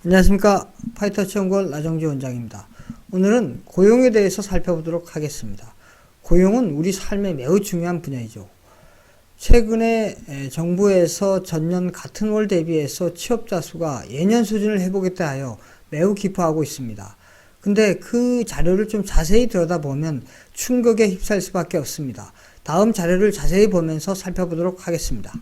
안녕하십니까. 파이터치연구원 나정지 원장입니다. 오늘은 고용에 대해서 살펴보도록 하겠습니다. 고용은 우리 삶에 매우 중요한 분야이죠. 최근에 정부에서 전년 같은 월 대비해서 취업자 수가 예년 수준을 회복했다 하여 매우 기뻐하고 있습니다. 근데 그 자료를 좀 자세히 들여다보면 충격에 휩싸일 수밖에 없습니다. 다음 자료를 자세히 보면서 살펴보도록 하겠습니다.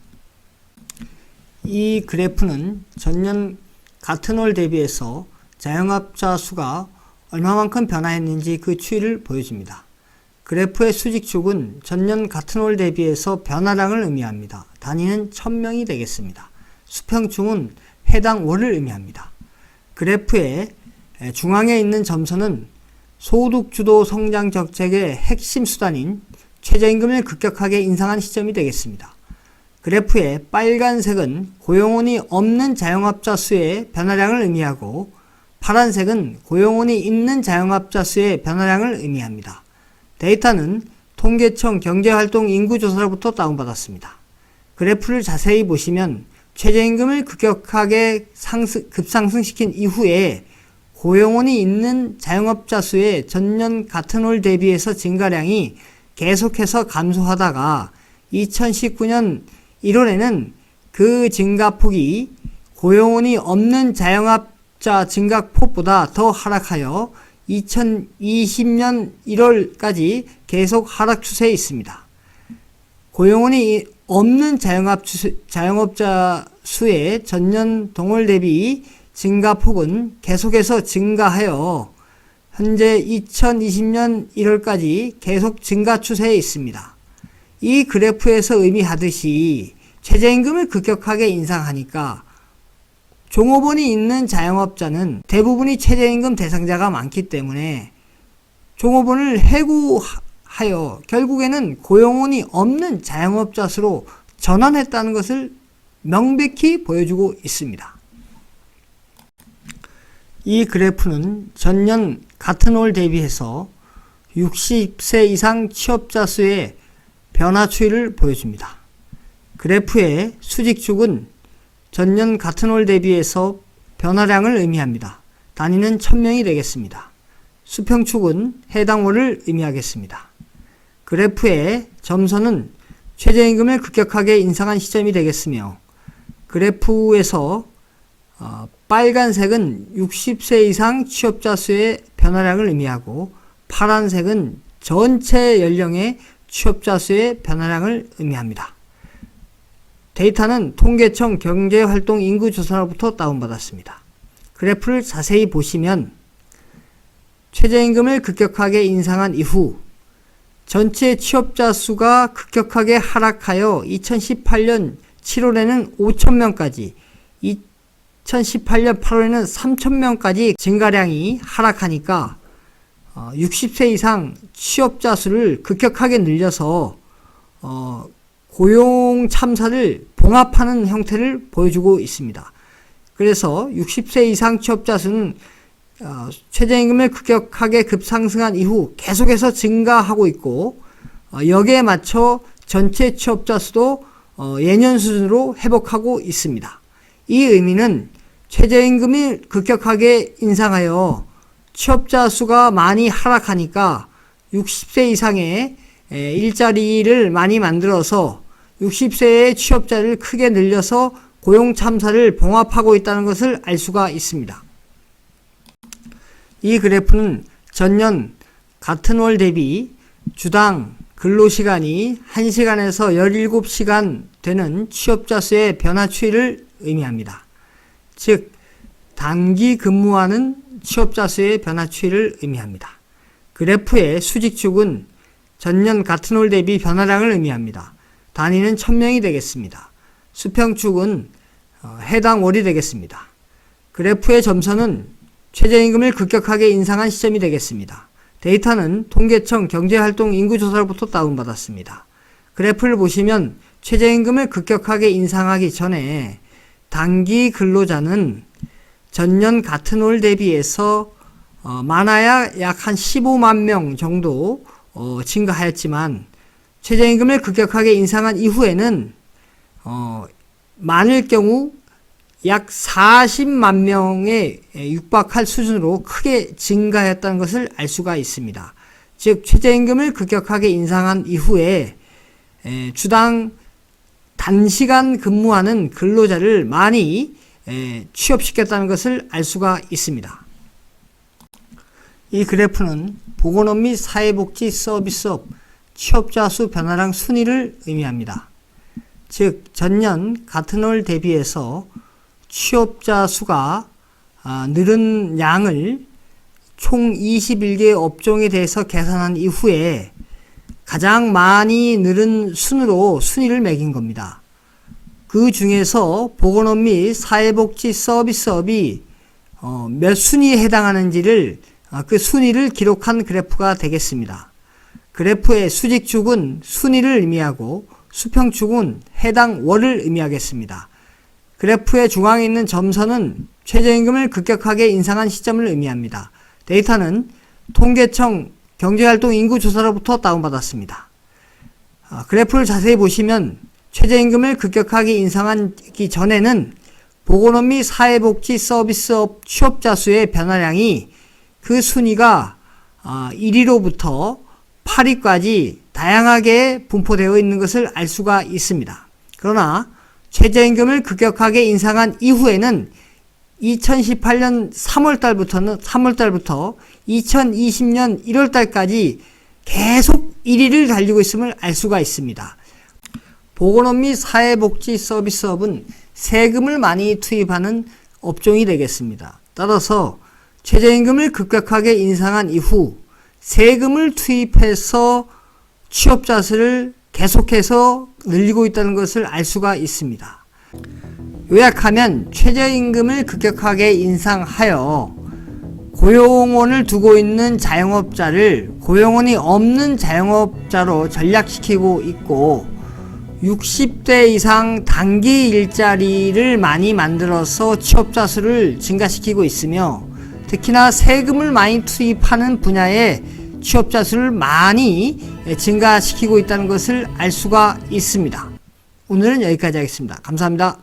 이 그래프는 전년 같은 월 대비해서 자영업자 수가 얼마만큼 변화했는지 그 추이를 보여줍니다. 그래프의 수직축은 전년 같은 월 대비해서 변화량을 의미합니다. 단위는 1000명이 되겠습니다. 수평축은 해당 월을 의미합니다. 그래프의 중앙에 있는 점선은 소득주도 성장 정책의 핵심 수단인 최저임금을 급격하게 인상한 시점이 되겠습니다. 그래프의 빨간색은 고용원이 없는 자영업자 수의 변화량을 의미하고 파란색은 고용원이 있는 자영업자 수의 변화량을 의미합니다. 데이터는 통계청 경제활동 인구조사로부터 다운받았습니다. 그래프를 자세히 보시면 최저임금을 급격하게 급상승시킨 이후에 고용원이 있는 자영업자 수의 전년 같은 월 대비해서 증가량이 계속해서 감소하다가 2019년 1월에는 그 증가폭이 고용원이 없는 자영업자 증가폭보다 더 하락하여 2020년 1월까지 계속 하락 추세에 있습니다. 고용원이 없는 자영업자 수의 전년 동월 대비 증가폭은 계속해서 증가하여 현재 2020년 1월까지 계속 증가 추세에 있습니다. 이 그래프에서 의미하듯이 최저임금을 급격하게 인상하니까 종업원이 있는 자영업자는 대부분이 최저임금 대상자가 많기 때문에 종업원을 해고하여 결국에는 고용원이 없는 자영업자 수로 전환했다는 것을 명백히 보여주고 있습니다. 이 그래프는 전년 같은 월 대비해서 60세 이상 취업자 수의 변화 추이를 보여줍니다. 그래프의 수직축은 전년 같은 월 대비해서 변화량을 의미합니다. 단위는 1000명이 되겠습니다. 수평축은 해당 월을 의미하겠습니다. 그래프의 점선은 최저임금을 급격하게 인상한 시점이 되겠으며 그래프에서 빨간색은 60세 이상 취업자 수의 변화량을 의미하고 파란색은 전체 연령의 취업자 수의 변화량을 의미합니다. 데이터는 통계청 경제활동 인구조사로부터 다운받았습니다. 그래프를 자세히 보시면 최저임금을 급격하게 인상한 이후 전체 취업자 수가 급격하게 하락하여 2018년 7월에는 5,000명까지 2018년 8월에는 3,000명까지 증가량이 하락하니까 60세 이상 취업자 수를 급격하게 늘려서 고용 참사를 봉합하는 형태를 보여주고 있습니다. 그래서 60세 이상 취업자 수는 최저임금을 급격하게 급상승한 이후 계속해서 증가하고 있고 여기에 맞춰 전체 취업자 수도 예년 수준으로 회복하고 있습니다. 이 의미는 최저임금이 급격하게 인상하여 취업자 수가 많이 하락하니까 60세 이상의 일자리를 많이 만들어서 60세의 취업자를 크게 늘려서 고용 참사를 봉합하고 있다는 것을 알 수가 있습니다. 이 그래프는 전년 같은 월 대비 주당 근로시간이 1시간에서 17시간 되는 취업자 수의 변화 추이를 의미합니다. 즉 단기 근무하는 취업자 수의 변화 추이를 의미합니다. 그래프의 수직축은 전년 같은 월 대비 변화량을 의미합니다. 단위는 1000명이 되겠습니다. 수평축은 해당 월이 되겠습니다. 그래프의 점선은 최저임금을 급격하게 인상한 시점이 되겠습니다. 데이터는 통계청 경제활동 인구조사로부터 다운받았습니다. 그래프를 보시면 최저임금을 급격하게 인상하기 전에 단기 근로자는 전년 같은 월 대비해서 많아야 약 한 15만 명 정도 증가하였지만 최저임금을 급격하게 인상한 이후에는 많을 경우 약 40만 명에 육박할 수준으로 크게 증가했다는 것을 알 수가 있습니다. 즉 최저임금을 급격하게 인상한 이후에 주당 단시간 근무하는 근로자를 많이 취업시켰다는 것을 알 수가 있습니다. 이 그래프는 보건업 및 사회복지 서비스업 취업자 수 변화량 순위를 의미합니다. 즉 전년 같은 월 대비해서 취업자 수가 늘은 양을 총 21개 업종에 대해서 계산한 이후에 가장 많이 늘은 순으로 순위를 매긴 겁니다. 그 중에서 보건업 및 사회복지 서비스업이 몇 순위에 해당하는지를 그 순위를 기록한 그래프가 되겠습니다. 그래프의 수직축은 순위를 의미하고 수평축은 해당 월을 의미하겠습니다. 그래프의 중앙에 있는 점선은 최저임금을 급격하게 인상한 시점을 의미합니다. 데이터는 통계청 경제활동 인구조사로부터 다운받았습니다. 그래프를 자세히 보시면 최저임금을 급격하게 인상하기 전에는 보건업 및 사회복지 서비스업 취업자 수의 변화량이 그 순위가 1위로부터 8위까지 다양하게 분포되어 있는 것을 알 수가 있습니다. 그러나 최저임금을 급격하게 인상한 이후에는 2018년 3월달부터 2020년 1월달까지 계속 1위를 달리고 있음을 알 수가 있습니다. 보건업 및 사회복지 서비스업은 세금을 많이 투입하는 업종이 되겠습니다. 따라서 최저임금을 급격하게 인상한 이후 세금을 투입해서 취업자 수를 계속해서 늘리고 있다는 것을 알 수가 있습니다. 요약하면 최저임금을 급격하게 인상하여 고용원을 두고 있는 자영업자를 고용원이 없는 자영업자로 전락시키고 있고 60대 이상 단기 일자리를 많이 만들어서 취업자 수를 증가시키고 있으며 특히나 세금을 많이 투입하는 분야에 취업자 수를 많이 증가시키고 있다는 것을 알 수가 있습니다. 오늘은 여기까지 하겠습니다. 감사합니다.